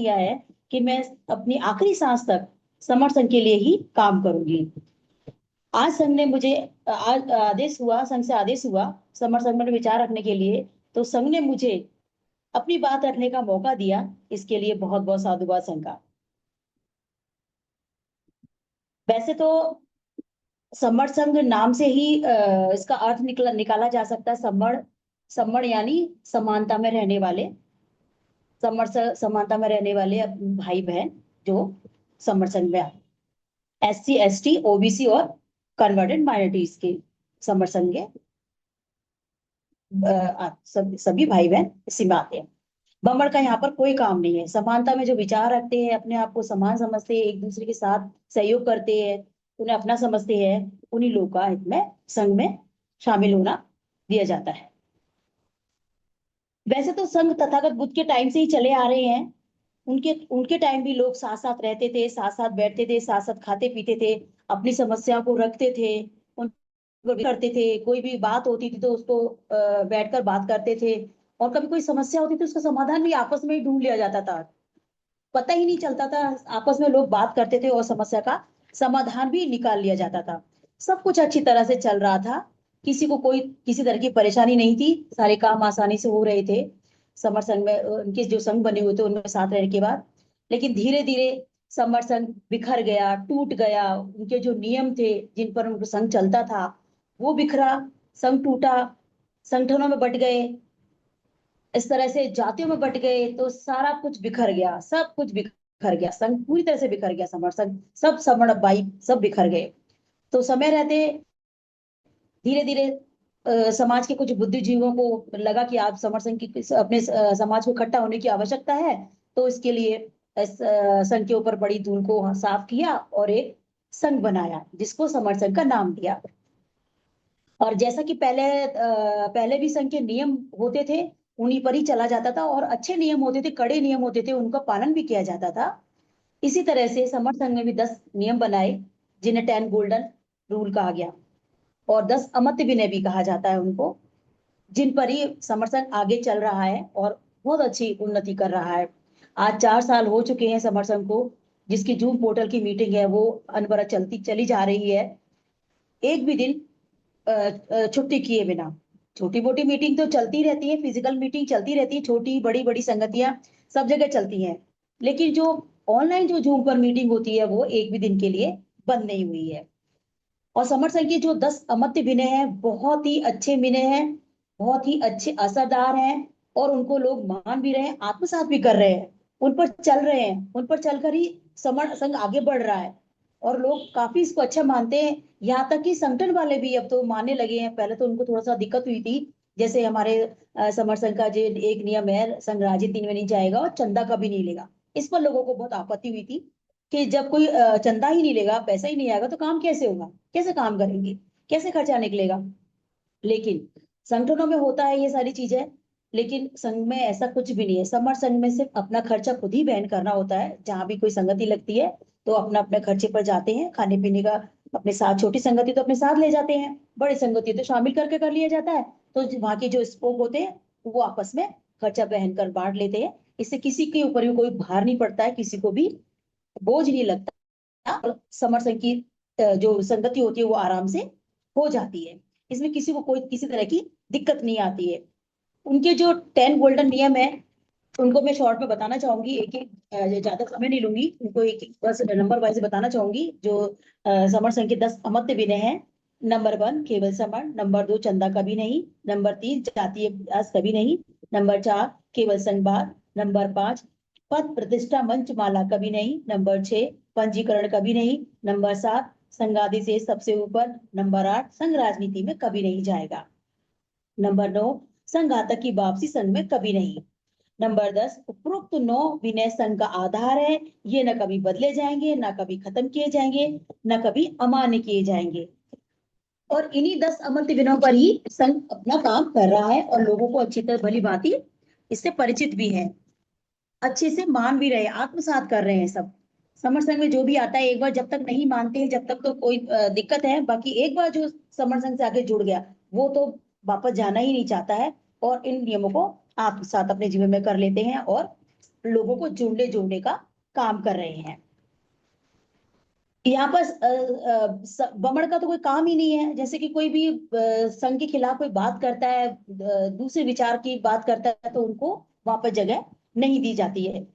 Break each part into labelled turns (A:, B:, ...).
A: किया है कि मैं अपनी आखिरी सांस तक समर संघ के लिए ही काम करूंगी। आज संघ ने मुझे आज आदेश हुआ, संघ से आदेश हुआ समर संघ में विचार रखने के लिए, तो संघ ने मुझे अपनी बात रखने का मौका दिया। इसके लिए बहुत बहुत साधुवाद संघ का। वैसे तो समर संघ नाम से ही इसका अर्थ निकाला जा सकता है। समर, समर यानी समानता में रहने वाले, समानता में रहने वाले भाई बहन जो समर संघ में आए। SC ST OBC और कन्वर्टेड माइनॉरिटीज के समर संघ के सभी भाई बहन इसी में आते हैं। बमड़ का यहाँ पर कोई काम नहीं है। समानता में जो विचार रखते हैं, अपने आप को समान समझते हैं, एक दूसरे के साथ सहयोग करते हैं, उन्हें अपना समझते हैं, उन्हीं लोग का हित में संघ में शामिल होना दिया जाता है। वैसे तो संघ तथागत बुद्ध के टाइम से ही चले आ रहे हैं। उनके उनके टाइम भी लोग साथ साथ रहते थे, साथ साथ बैठते थे, साथ साथ खाते पीते थे, अपनी समस्या को रखते थे, उनको करते थे। कोई भी बात होती थी तो उसको बैठकर बात करते थे, और कभी कोई समस्या होती थी उसका समाधान भी आपस में ही ढूंढ लिया जाता था। पता ही नहीं चलता था, आपस में लोग बात करते थे और समस्या का समाधान भी निकाल लिया जाता था। सब कुछ अच्छी तरह से चल रहा था, किसी को कोई किसी तरह की परेशानी नहीं थी, सारे काम आसानी से हो रहे थे समर संघ में। उनके जो संघ बने हुए थे उनमें साथ रहने के बाद। लेकिन धीरे धीरे समर संघ बिखर गया, टूट गया। उनके जो नियम थे जिन पर उनका संघ चलता था वो बिखरा, संघ टूटा, संगठनों में बट गए, इस तरह से जातियों में बट गए, तो सारा कुछ बिखर गया, सब कुछ बिखर गया, संघ पूरी तरह से बिखर गया, समर संघ सब समण बाई सब बिखर गए। तो समय रहते धीरे धीरे समाज के कुछ बुद्धिजीवियों को लगा कि आप समर संघ की अपने समाज को इकट्ठा होने की आवश्यकता है। तो इसके लिए संघ के ऊपर बड़ी धूल को साफ किया और एक संघ बनाया जिसको समर संघ का नाम दिया। और जैसा कि पहले भी संघ के नियम होते थे, उन्हीं पर ही चला जाता था, और अच्छे नियम होते थे, कड़े नियम होते थे, उनका पालन भी किया जाता था। इसी तरह से समर संघ ने भी 10 नियम बनाए जिन्हें 10 गोल्डन रूल कहा गया, और 10 अमत्य विनय भी कहा जाता है उनको, जिन पर ही समर संघ आगे चल रहा है और बहुत अच्छी उन्नति कर रहा है। आज 4 साल हो चुके हैं समर संघ को, जिसकी जूम पोर्टल की मीटिंग है वो अनवरत चलती चली जा रही है, एक भी दिन छुट्टी किए बिना। छोटी मोटी मीटिंग तो चलती रहती है, फिजिकल मीटिंग चलती रहती है, छोटी बड़ी बड़ी संगतियां सब जगह चलती हैं, लेकिन जो ऑनलाइन जो जूम पर मीटिंग होती है वो एक भी दिन के लिए बंद नहीं हुई है। और समर संघ के जो 10 अमत्य विनय हैं बहुत ही अच्छे विनय हैं, बहुत ही अच्छे असरदार हैं, और उनको लोग मान भी रहे हैं, आत्मसात भी कर रहे हैं, उन पर चल रहे हैं, उन पर चलकर ही समर संघ आगे बढ़ रहा है, और लोग काफी इसको अच्छा मानते हैं। यहाँ तक कि संगठन वाले भी अब तो मानने लगे हैं। पहले तो उनको थोड़ा सा दिक्कत हुई थी, जैसे हमारे समर संघ का जो एक नियम है, संघ राजनीति में नहीं जाएगा और चंदा कभी नहीं लेगा। इस पर लोगों को बहुत आपत्ति हुई थी कि जब कोई चंदा ही नहीं लेगा, पैसा ही नहीं आएगा, तो काम कैसे होगा, कैसे काम करेंगे, कैसे खर्चा निकलेगा। लेकिन संगठनों में होता है ये सारी चीजें, लेकिन संघ में ऐसा कुछ भी नहीं है। समर संघ में सिर्फ अपना खर्चा खुद ही वहन करना होता है। जहां भी कोई संगति लगती है तो अपना अपने खर्चे पर जाते हैं, खाने पीने का अपने साथ, छोटी संगति तो अपने साथ ले जाते हैं, बड़ी संगति तो शामिल करके कर लिया जाता है। तो वहां के जो स्पोक होते हैं वो आपस में खर्चा वहन कर बांट लेते हैं। इससे किसी के ऊपर भी कोई भार नहीं पड़ता है, किसी को भी बोझ नहीं लगता, और समर संघ की जो संगति होती है वो आराम से हो जाती है। इसमें किसी को कोई किसी तरह की दिक्कत नहीं आती है। उनके जो 10 गोल्डन नियम है उनको मैं शॉर्ट में बताना चाहूंगी, एक एक, ज्यादा समय नहीं लूंगी, उनको एक एक बस नंबर वाइज बताना चाहूंगी। जो समर संघ के 10 अमत्य विनय हैं: नंबर 1 केवल समर, नंबर 2 चंदा कभी नहीं, नंबर 3 जातीय अभ्यास कभी नहीं, नंबर 4 केवल संघवाद, नंबर 5 पद प्रतिष्ठा मंच माला कभी नहीं, नंबर 6 पंजीकरण कभी नहीं, नंबर 7 संघादि से सबसे ऊपर, नंबर 8 संघ राजनीति में कभी नहीं जाएगा, नंबर 9 संघातक की वापसी संघ में कभी नहीं, नंबर 10 उपरोक्त 9 विनय संघ का आधार है, ये न कभी बदले जाएंगे, न कभी खत्म किए जाएंगे, न कभी अमान्य किए जाएंगे। और इन्हीं 10 अमृत विनयों पर ही संघ अपना काम कर रहा है, और लोगों को अच्छी तरह भली भांति इससे परिचित भी है, अच्छे से मान भी रहे, आत्मसात कर रहे हैं सब। समर संघ में जो भी आता है एक बार जब तक नहीं मानते हैं, जब तक तो कोई दिक्कत है, बाकी एक बार जो समर संघ से आगे जुड़ गया वो तो वापस जाना ही नहीं चाहता है, और इन नियमों को आत्मसात अपने जीवन में कर लेते हैं और लोगों को जोड़ने जोड़ने का काम कर रहे हैं। यहाँ पर बमण का तो कोई काम ही नहीं है। जैसे कि कोई भी संघ के खिलाफ कोई बात करता है, दूसरे विचार की बात करता है, तो उनको वहां पर जगह नहीं दी जाती है।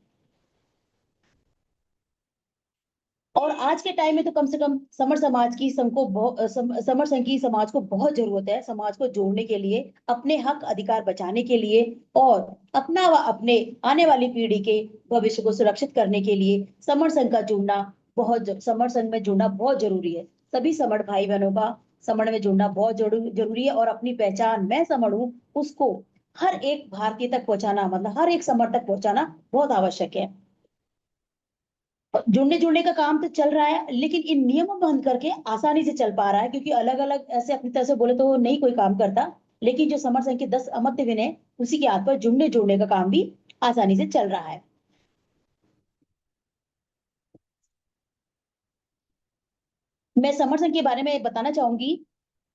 A: और आज के टाइम में तो कम से कम समर समाज की संघ को समर संघ की समाज को बहुत जरूरत है, समाज को जोड़ने के लिए, अपने हक अधिकार बचाने के लिए, और अपना व अपने आने वाली पीढ़ी के भविष्य को सुरक्षित करने के लिए समर संघ का जुड़ना समर संघ में जुड़ना बहुत जरूरी है। सभी समर भाई बहनों का समर में जुड़ना बहुत जरूरी है, और अपनी पहचान मैं समर हूँ उसको हर एक भारतीय तक पहुंचाना, मतलब हर एक समर तक पहुंचाना बहुत आवश्यक है। जुड़ने जुड़ने का काम तो चल रहा है, लेकिन इन नियमों बंद करके आसानी से चल पा रहा है, क्योंकि अलग अलग ऐसे अपनी तरह से बोले तो नहीं कोई काम करता। लेकिन जो समर संघ के 10 अमर्त्य विनय है, उसी के हाथ पर जुड़ने जुड़ने का काम भी आसानी से चल रहा है। मैं समर संघ के बारे में बताना चाहूंगी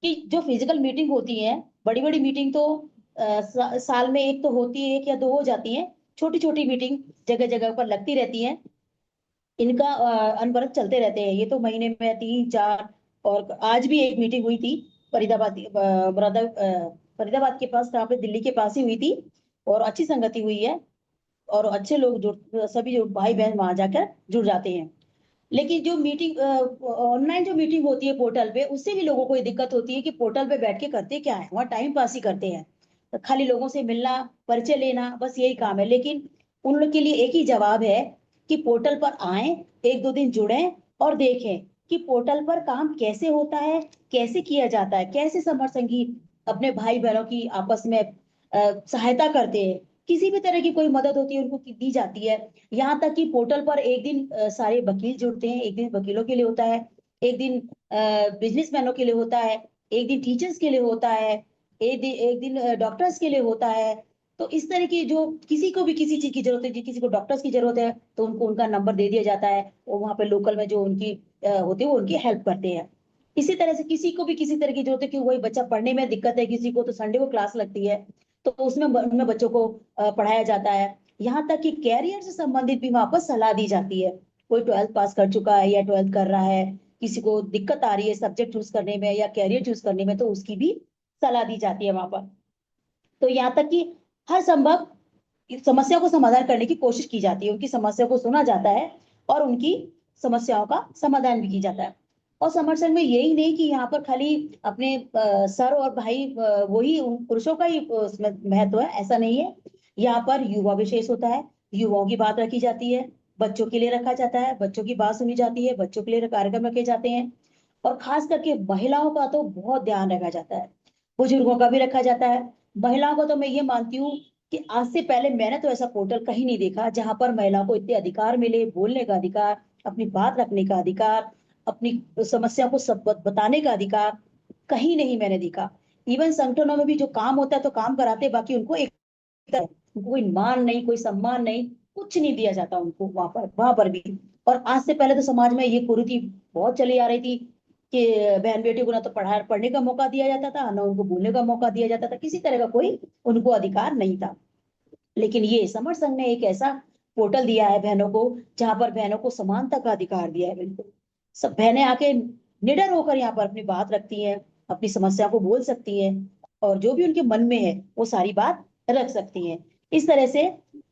A: कि जो फिजिकल मीटिंग होती है, बड़ी बड़ी मीटिंग तो साल में एक तो होती है, एक या दो हो जाती है। छोटी छोटी मीटिंग जगह जगह पर लगती रहती है। इनका अनवरत चलते रहते हैं, ये तो महीने में 3 4। और आज भी एक मीटिंग हुई थी फरीदाबाद, फरीदाबाद के पास, कहाँ पे, दिल्ली के पास ही हुई थी। और अच्छी संगति हुई है, और अच्छे लोग जुड़ सभी जो भाई बहन वहां जाकर जुड़ जाते हैं। लेकिन जो मीटिंग ऑनलाइन जो मीटिंग होती है पोर्टल पे, उससे भी लोगों को ये दिक्कत होती है कि पोर्टल पे बैठ के करते क्या है, वहाँ टाइम पास ही करते हैं। तो खाली लोगों से मिलना, परिचय लेना, बस यही काम है। लेकिन उन लोग के लिए एक ही जवाब है कि पोर्टल पर आए, एक दो दिन जुड़ें और देखें कि पोर्टल पर काम कैसे होता है, कैसे किया जाता है, कैसे समर संघी अपने भाई बहनों की आपस में सहायता करते हैं। किसी भी तरह की कोई मदद होती है उनको दी जाती है। यहाँ तक कि पोर्टल पर एक दिन सारे वकील जुड़ते हैं, एक दिन वकीलों के लिए होता है, एक दिन बिजनेसमैनों के लिए होता है, एक दिन टीचर्स के लिए होता है, एक दिन डॉक्टर्स के लिए होता है। तो इस तरह की जो किसी को भी किसी चीज की जरूरत है, किसी को डॉक्टर्स की जरूरत है, तो उनको उनका नंबर दे दिया जाता है, और वहां पे लोकल में जो उनकी होते हैं वो उनकी हेल्प करते हैं। इसी तरह से किसी को भी किसी तरह की जरूरत है, कि वही बच्चा पढ़ने में दिक्कत है किसी को, तो संडे को क्लास लगती है, तो उसमें उनमें बच्चों को पढ़ाया जाता है। यहाँ तक कि कैरियर से संबंधित भी वहां पर सलाह दी जाती है। कोई 12th पास कर चुका है या 12th कर रहा है, किसी को दिक्कत आ रही है सब्जेक्ट चूज करने में या कैरियर चूज करने में, तो उसकी भी सलाह दी जाती है वहां पर। तो यहाँ तक कि हर संभव समस्या को समाधान करने की कोशिश की जाती है, उनकी समस्या को सुना जाता है, और उनकी समस्याओं का समाधान भी की जाता है। और समर्थन में यही नहीं कि यहाँ पर खाली अपने सर और भाई वही पुरुषों का ही उसमें महत्व है, ऐसा नहीं है। यहाँ पर युवा विशेष होता है, युवाओं की बात रखी जाती है, बच्चों के लिए रखा जाता है, बच्चों की बात सुनी जाती है, बच्चों के लिए कार्यक्रम रखे जाते हैं। और खास करके महिलाओं का तो बहुत ध्यान रखा जाता है, बुजुर्गों का भी रखा जाता है। महिलाओं को तो मैं ये मानती हूँ कि आज से पहले मैंने तो ऐसा पोर्टल कहीं नहीं देखा जहां पर महिलाओं को इतने अधिकार मिले, बोलने का अधिकार, अपनी बात रखने का अधिकार, अपनी समस्या को सब बताने का अधिकार, कहीं नहीं मैंने देखा। इवन संगठनों में भी जो काम होता है तो काम कराते, बाकी उनको एक उनको कोई मान नहीं, कोई सम्मान नहीं, कुछ नहीं दिया जाता उनको वहां पर भी। और आज से पहले तो समाज में ये कुरीति बहुत चली आ रही थी कि बहन बेटी को ना तो पढ़ने का मौका दिया जाता था, ना उनको बोलने का मौका दिया जाता था, किसी तरह का कोई उनको अधिकार नहीं था। लेकिन ये समर संघ ने एक ऐसा पोर्टल दिया है बहनों को, जहां पर बहनों को समानता का अधिकार दिया है। बिल्कुल सब बहनें आके निडर होकर यहाँ पर अपनी बात रखती हैं, अपनी समस्या को बोल सकती हैं, और जो भी उनके मन में है वो सारी बात रख सकती हैं। इस तरह से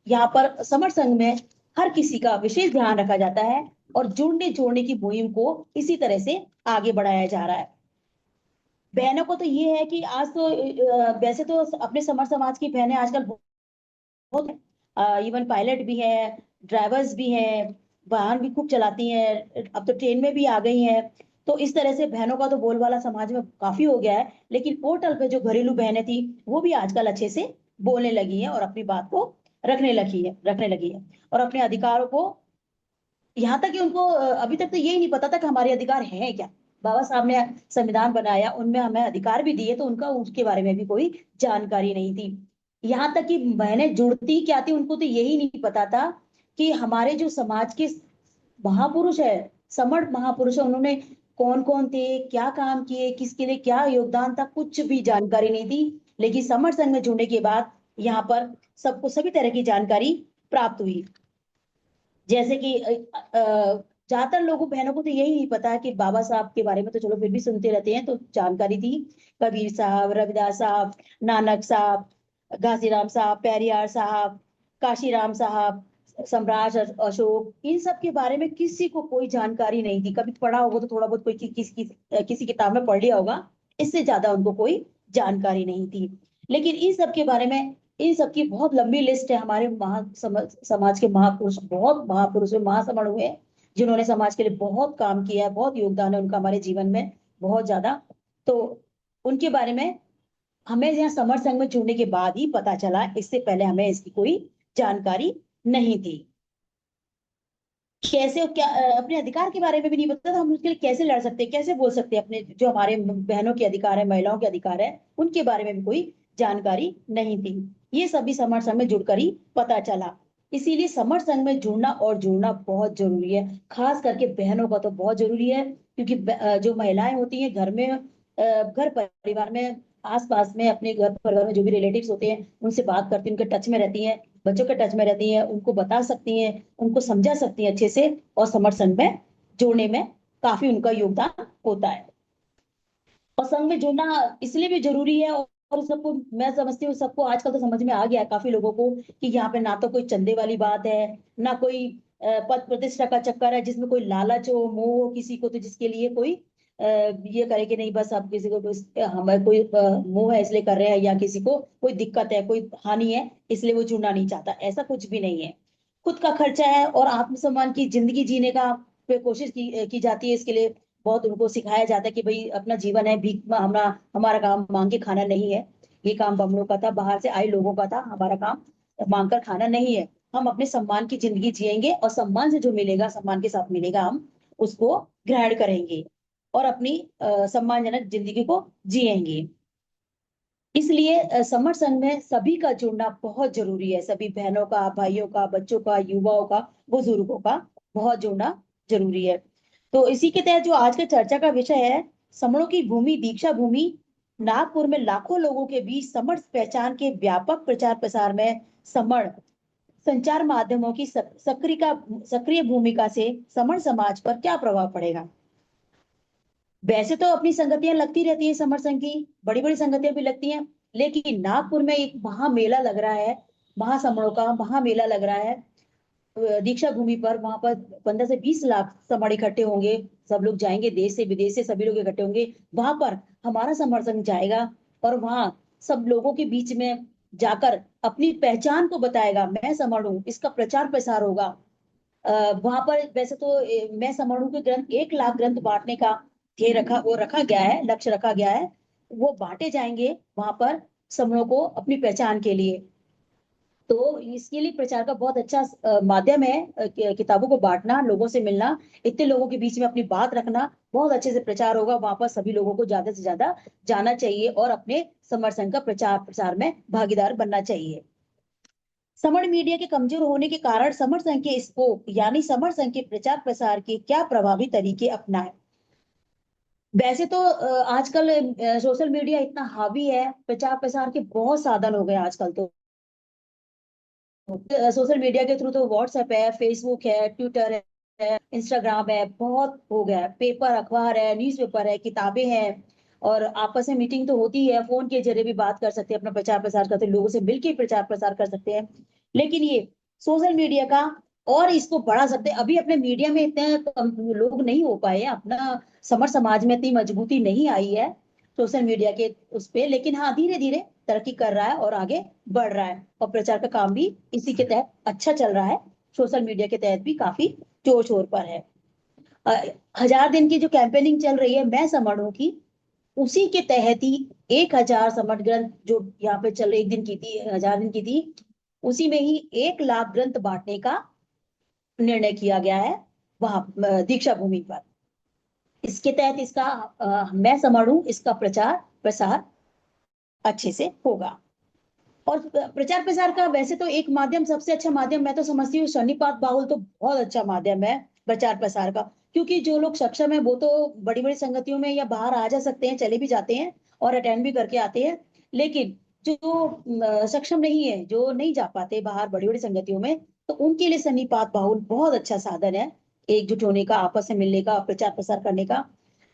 A: यहाँ पर समर संघ में हर किसी का विशेष ध्यान रखा जाता है, और जुड़ने जोड़ने की मुहिम को इसी तरह से आगे बढ़ाया जा रहा है। बहनों को तो ये है कि आज तो वैसे तो अपने समर समाज की बहनें आजकल बहुत, इवन पायलट भी है, ड्राइवर्स भी हैं, वाहन भी खूब चलाती हैं, अब तो ट्रेन में भी आ गई हैं। तो इस तरह से बहनों का तो बोलबाला समाज में काफी हो गया है। लेकिन पोर्टल पे जो घरेलू बहनें थी, वो भी आजकल अच्छे से बोलने लगी हैं, और अपनी बात को रखने लगी है, और अपने अधिकारों को, यहाँ तक कि उनको अभी तक तो यही नहीं पता था कि हमारे अधिकार हैं क्या। बाबा साहब ने संविधान बनाया, उनमें हमें अधिकार भी दिए, तो उनका उसके बारे में भी कोई जानकारी नहीं थी। यहाँ तक कि मैंने जुड़ती क्या थी, उनको तो यही नहीं पता था कि हमारे जो समाज के महापुरुष है, समर्थ महापुरुष है, उन्होंने कौन कौन थे, क्या काम किए, किसके लिए क्या योगदान था, कुछ भी जानकारी नहीं थी। लेकिन समर्थ संघ में जुड़ने के बाद यहाँ पर सबको सभी तरह की जानकारी प्राप्त हुई। जैसे कि ज्यादातर लोगों बहनों को तो यही नहीं पता है कि बाबा साहब के बारे में तो चलो फिर भी सुनते रहते हैं, तो जानकारी थी। कबीर साहब, रविदास साहब, नानक साहब, घासीराम साहब, पेरियार साहब, काशीराम साहब, सम्राट अशोक, इन सब के बारे में किसी को कोई जानकारी नहीं थी। कभी पढ़ा होगा तो थोड़ा बहुत कोई किसी किताब में पढ़ लिया होगा, इससे ज्यादा उनको कोई जानकारी नहीं थी। लेकिन इन सब के बारे में, इन सब की बहुत लंबी लिस्ट है। हमारे समाज के महापुरुष, बहुत महापुरुष हुए, महासमण हुए, जिन्होंने समाज के लिए बहुत काम किया है, बहुत योगदान है उनका हमारे जीवन में, बहुत ज्यादा। तो उनके बारे में हमें यहाँ समर संघ में जुड़ने के बाद ही पता चला, इससे पहले हमें इसकी कोई जानकारी नहीं थी। कैसे क्या अपने अधिकार के बारे में भी नहीं पता था, हम उसके लिए कैसे लड़ सकते हैं, कैसे बोल सकते हैं अपने जो हमारे बहनों के अधिकार है, महिलाओं के अधिकार है, उनके बारे में भी कोई जानकारी नहीं थी। ये सभी समर संघ में जुड़कर ही पता चला। इसीलिए समर संघ में जुड़ना और जुड़ना बहुत जरूरी है, खास करके बहनों का तो बहुत जरूरी है, क्योंकि जो महिलाएं होती हैं घर में, घर परिवार में, आसपास में, अपने घर परिवार में जो भी रिलेटिव्स होते हैं उनसे बात करती हैं, उनके टच में रहती हैं, बच्चों के टच में रहती हैं, उनको बता सकती हैं, उनको समझा सकती हैं अच्छे से, और समर संघ में जोड़ने में काफी उनका योगदान होता है। और संघ में जुड़ना इसलिए भी जरूरी है, और सबको, मैं समझती हूँ सबको आजकल तो समझ में आ गया है काफी लोगों को, कि यहाँ पे ना तो कोई चंदे वाली बात है, ना कोई पद प्रतिष्ठा का चक्कर है जिसमें कोई लालच हो, मोह हो किसी को, तो जिसके लिए कोई ये करे कि नहीं बस अब किसी को हमें कोई मोह है इसलिए कर रहे हैं, या किसी को कोई दिक्कत है, कोई हानि है इसलिए वो जुड़ना नहीं चाहता, ऐसा कुछ भी नहीं है। खुद का खर्चा है और आत्मसम्मान की जिंदगी जीने का पे कोशिश की जाती है। इसके लिए बहुत उनको सिखाया जाता है कि भाई अपना जीवन है, भीख हमारा हमारा काम मांग के खाना नहीं है। ये काम बमनों का था, बाहर से आए लोगों का था, हमारा काम मांग कर खाना नहीं है। हम अपने सम्मान की जिंदगी जिएंगे, और सम्मान से जो मिलेगा, सम्मान के साथ मिलेगा, हम उसको ग्रहण करेंगे और अपनी सम्मानजनक जिंदगी को जिएंगे। इसलिए समर संघ में सभी का जुड़ना बहुत जरूरी है, सभी बहनों का, भाइयों का, बच्चों का, युवाओं का, बुजुर्गों का बहुत जुड़ना जरूरी है। तो इसी के तहत जो आज का चर्चा का विषय है, समणों की भूमि दीक्षा भूमि, नागपुर में लाखों लोगों के बीच समण पहचान के व्यापक प्रचार प्रसार में समण संचार माध्यमों की सक्रिय भूमिका से समण समाज पर क्या प्रभाव पड़ेगा। वैसे तो अपनी संगतियां लगती रहती है, समर संघ की बड़ी बड़ी संगतियां भी लगती हैं, लेकिन नागपुर में एक महामेला लग रहा है, महासमणों का महामेला लग रहा है दीक्षा भूमि पर। वहां पर 15 से 20 लाख समण इकट्ठे होंगे, सब लोग जाएंगे, देश से विदेश से सभी लोग इकट्ठे होंगे वहां पर। हमारा समर्थन जाएगा और वहां सब लोगों के बीच में जाकर अपनी पहचान को बताएगा, मैं समण हूं, इसका प्रचार प्रसार होगा। वहां पर वैसे तो मैं समझू के ग्रंथ 1 लाख ग्रंथ बांटने का ध्येय वो रखा गया है, लक्ष्य रखा गया है। वो बांटे जाएंगे वहां पर समणों को अपनी पहचान के लिए। तो इसके लिए प्रचार का बहुत अच्छा माध्यम है, किताबों को बांटना, लोगों से मिलना, इतने लोगों के बीच में अपनी बात रखना, बहुत अच्छे से प्रचार होगा वहां पर। सभी लोगों को ज्यादा से ज्यादा जाना चाहिए और अपने समर्थन का प्रचार प्रसार में भागीदार बनना चाहिए। समर मीडिया के कमजोर होने के कारण समर संघ के स्कोप यानी समर संघ के प्रचार प्रसार के क्या प्रभावी तरीके अपनाएं। वैसे तो आजकल सोशल मीडिया इतना हावी है, प्रचार प्रसार के बहुत साधन हो गए आजकल तो। सोशल मीडिया के थ्रू तो व्हाट्सएप है, फेसबुक है, ट्विटर है, इंस्टाग्राम है, बहुत हो गया है। पेपर, अखबार है, न्यूज़पेपर है, किताबें हैं, और आपस में मीटिंग तो होती है, फोन के जरिए भी बात कर सकते हैं, अपना प्रचार प्रसार करते हैं, लोगों से मिलकर प्रचार प्रसार कर सकते हैं। लेकिन ये सोशल मीडिया का और इसको बढ़ा सकते हैं। अभी अपने मीडिया में इतने लोग नहीं हो पाए, अपना समर समाज में इतनी मजबूती नहीं आई है सोशल मीडिया के उस पे, लेकिन हाँ धीरे धीरे तरक्की कर रहा है और आगे बढ़ रहा है, और प्रचार का काम भी इसी के तहत अच्छा चल रहा है। सोशल मीडिया के तहत भी काफी जोर शोर पर है। 1000 दिन की जो कैंपेनिंग चल रही है मैं समरणों की, उसी के तहत ही 1000 समर ग्रंथ जो यहाँ पे चल, एक दिन की थी, 1000 दिन की थी, उसी में ही 1 लाख ग्रंथ बांटने का निर्णय किया गया है वहां दीक्षा भूमि पर। इसके तहत इसका मैं समझू इसका प्रचार प्रसार अच्छे से होगा। और प्रचार प्रसार का वैसे तो एक माध्यम, सबसे अच्छा माध्यम मैं तो समझती हूँ सन्निपात बाहुल तो बहुत अच्छा माध्यम है प्रचार प्रसार का। क्योंकि जो लोग सक्षम है वो तो बड़ी बड़ी संगतियों में या बाहर आ जा सकते हैं, चले भी जाते हैं और अटेंड भी करके आते हैं। लेकिन जो सक्षम नहीं है, जो नहीं जा पाते बाहर बड़ी बड़ी संगतियों में, तो उनके लिए सन्निपात बाहुल बहुत अच्छा साधन है, एकजुट होने का, आपस में मिलने का, प्रचार प्रसार करने का।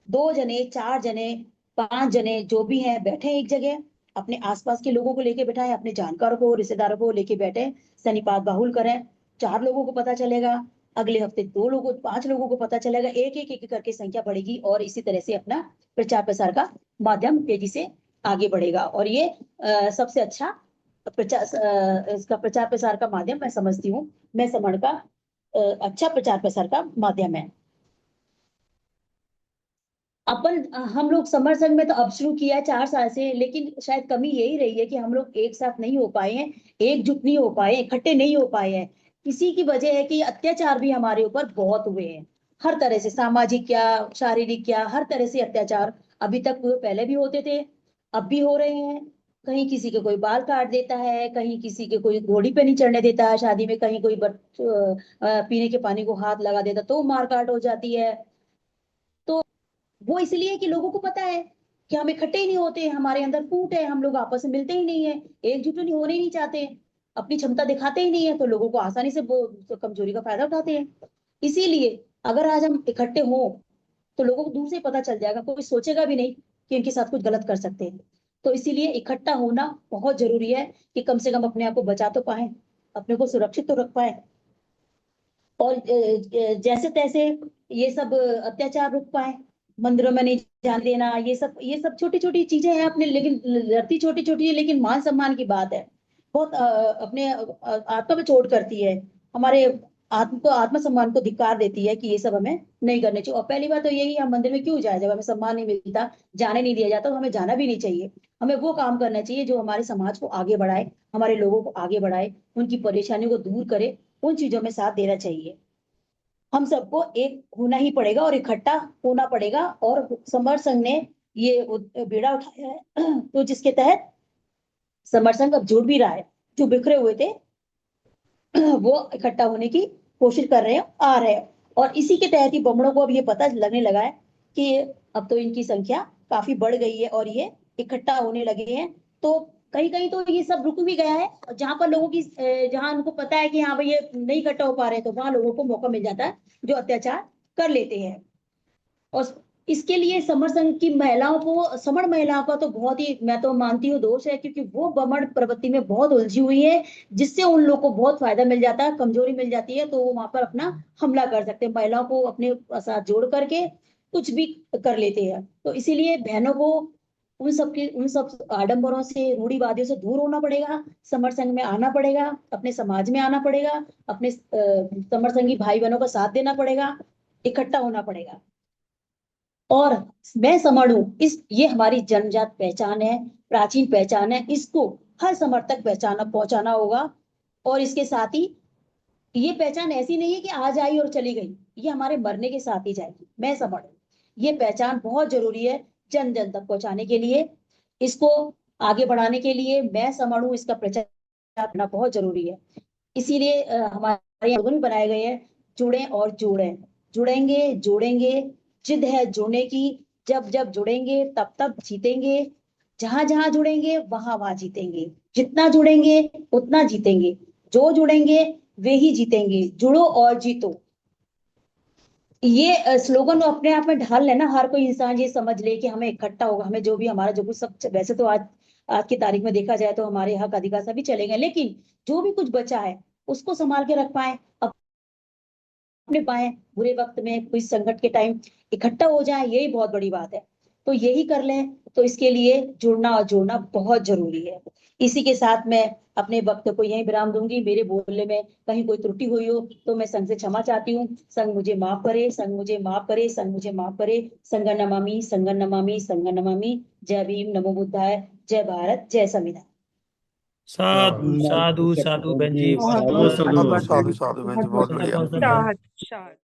A: 2 जने, 4 जने, 5 जने जो भी हैं बैठे एक जगह, अपने आसपास के लोगों को लेके बैठाएं, अपने जानकारों को, रिश्तेदारों को लेके बैठे, सन्निपात बाहुल करें। 4 लोगों को पता चलेगा, अगले हफ्ते 2 लोगों, 5 लोगों को पता चलेगा, एक एक एक करके संख्या बढ़ेगी, और इसी तरह से अपना प्रचार प्रसार का माध्यम तेजी से आगे बढ़ेगा। और ये सबसे अच्छा इसका प्रचार प्रसार का माध्यम मैं समझती हूँ, मैं समझ का अच्छा प्रचार प्रसार का माध्यम है। हम लोग समर संघ में तो अब शुरू किया है 4 साल से, लेकिन शायद कमी यही रही है कि हम लोग एक साथ नहीं हो पाए हैं, एकजुट नहीं हो पाए, इकट्ठे नहीं हो पाए हैं। इसी की वजह है कि अत्याचार भी हमारे ऊपर बहुत हुए हैं, हर तरह से, सामाजिक क्या, शारीरिक क्या, हर तरह से अत्याचार अभी तक हुए, पहले भी होते थे, अब भी हो रहे हैं। कहीं किसी के कोई बाल काट देता है, कहीं किसी के कोई घोड़ी पे नहीं चढ़ने देता है शादी में, कहीं कोई पीने के पानी को हाथ लगा देता तो मार काट हो जाती है। तो वो इसलिए कि लोगों को पता है कि हम इकट्ठे ही नहीं होते, हमारे अंदर फूट है, हम लोग आपस में मिलते ही नहीं है, एकजुट नहीं होने ही नहीं चाहते, अपनी क्षमता दिखाते ही नहीं है, तो लोगों को आसानी से वो तो कमजोरी का फायदा उठाते हैं। इसीलिए अगर आज हम इकट्ठे हों तो लोगों को दूर से पता चल जाएगा, कोई सोचेगा भी नहीं कि इनके साथ कुछ गलत कर सकते हैं। तो इसीलिए इकट्ठा होना बहुत जरूरी है कि कम से कम अपने आप को बचा तो पाए, अपने को सुरक्षित तो रख पाए, और जैसे तैसे ये सब अत्याचार रुक पाए, मंदिरों में नहीं जाने देना, ये सब छोटी छोटी चीजें हैं अपने, लेकिन लड़ती छोटी छोटी है, लेकिन मान सम्मान की बात है, बहुत अपने आत्मा पे चोट करती है, हमारे आत्म सम्मान को धिक्कार देती है कि ये सब हमें नहीं करने चाहिए। और पहली बात तो यही, हम मंदिर में क्यों जाए, जब हमें सम्मान नहीं मिलता, जाने नहीं दिया जाता, तो हमें जाना भी नहीं चाहिए। हमें वो काम करना चाहिए जो हमारे समाज को आगे बढ़ाए, हमारे लोगों को आगे बढ़ाए, उनकी परेशानियों को दूर करे, उन चीजों में साथ देना चाहिए। हम सबको एक होना ही पड़ेगा और इकट्ठा होना पड़ेगा। और समर संघ ने ये बीड़ा उठाया है तो जिसके तहत समर संघ अब जुड़ भी रहा है, जो बिखरे हुए थे वो इकट्ठा होने की कोशिश कर रहे हैं, आ रहे हैं। और इसी के तहत ही बमड़ों को अब ये पता लगने लगा है कि अब तो इनकी संख्या काफी बढ़ गई है और ये इकट्ठा होने लगे हैं। तो कहीं कहीं तो ये सब रुक भी गया है, जहां पर लोगों की जहां उनको पता है कि हाँ भाई ये नहीं इकट्ठा हो पा रहे, तो वहां लोगों को मौका मिल जाता है जो अत्याचार कर लेते हैं। और इसके लिए समर संघ की महिलाओं को, समर महिलाओं का तो बहुत ही, मैं तो मानती हूँ, दोष है, क्योंकि वो बमड़ प्रवृत्ति में बहुत उलझी हुई है, जिससे उन लोग को बहुत फायदा मिल जाता है, कमजोरी मिल जाती है, तो वो वहां पर अपना हमला कर सकते हैं, महिलाओं को अपने साथ जोड़ करके कुछ भी कर लेते हैं। तो इसीलिए बहनों को उन सब आडंबरों से, रूढ़िवादियों से दूर होना पड़ेगा, समर संघ में आना पड़ेगा, अपने समाज में आना पड़ेगा, अपने समर संघी भाई बहनों का साथ देना पड़ेगा, इकट्ठा होना पड़ेगा। और मैं समझू, इस ये हमारी जन्मजात पहचान है, प्राचीन पहचान है, इसको हर समर तक पहचाना पहुंचाना होगा। और इसके साथ ही ये पहचान ऐसी नहीं है कि आज आई और चली गई, ये हमारे मरने के साथ ही जाएगी। मैं समझ, ये पहचान बहुत जरूरी है जन जन तक पहुंचाने के लिए, इसको आगे बढ़ाने के लिए, मैं समझू इसका प्रचार करना बहुत जरूरी है। इसीलिए हमारे यहाँ भी बनाए गए हैं, जुड़े और जोड़ें, जुड़ेंगे जोड़ेंगे, जिद है जुड़ने की, जब जब जुड़ेंगे तब तब जीतेंगे, जहां जहां जुड़ेंगे वहां वहां जीतेंगे, जितना जुड़ेंगे उतना जीतेंगे, जो जुड़ेंगे वे ही जीतेंगे, जुड़ो और जीतो। ये स्लोगन अपने आप में ढाल लेना, हर कोई इंसान ये समझ ले कि हमें इकट्ठा होगा, हमें जो भी हमारा जो कुछ सब, वैसे तो आज आज की तारीख में देखा जाए तो हमारे हक अधिकार सभी चले गए, लेकिन जो भी कुछ बचा है उसको संभाल के रख पाए, अपने पाए, बुरे वक्त में, कोई संकट के टाइम इकट्ठा हो जाए, यही बहुत बड़ी बात है। तो यही कर लें, तो इसके लिए जुड़ना और जोड़ना बहुत जरूरी है। इसी के साथ मैं अपने वक्त को यहीं विराम दूंगी, मेरे बोलने में कहीं कोई त्रुटि हुई हो तो मैं संघ से क्षमा चाहती हूँ, संघ मुझे माफ करे, संघ मुझे माफ करे, संघ मुझे माफ करे। संघ नमामि, संघ नमामि, संघ नमामि। जय भीम, नमो बुद्धाय, जय भारत, जय संविधान।
B: साधु साधु साधु बहन जी, बहुत
C: बहुत
B: बहुत
C: बहुत
D: साधु
C: धन्यवाद।
D: साधु साधु बहन जी,
C: बहुत
D: बहुत
C: बहुत
D: बढ़िया।
B: बहुत
C: धन्यवाद।
B: धन्यवाद।
C: शाद शाद।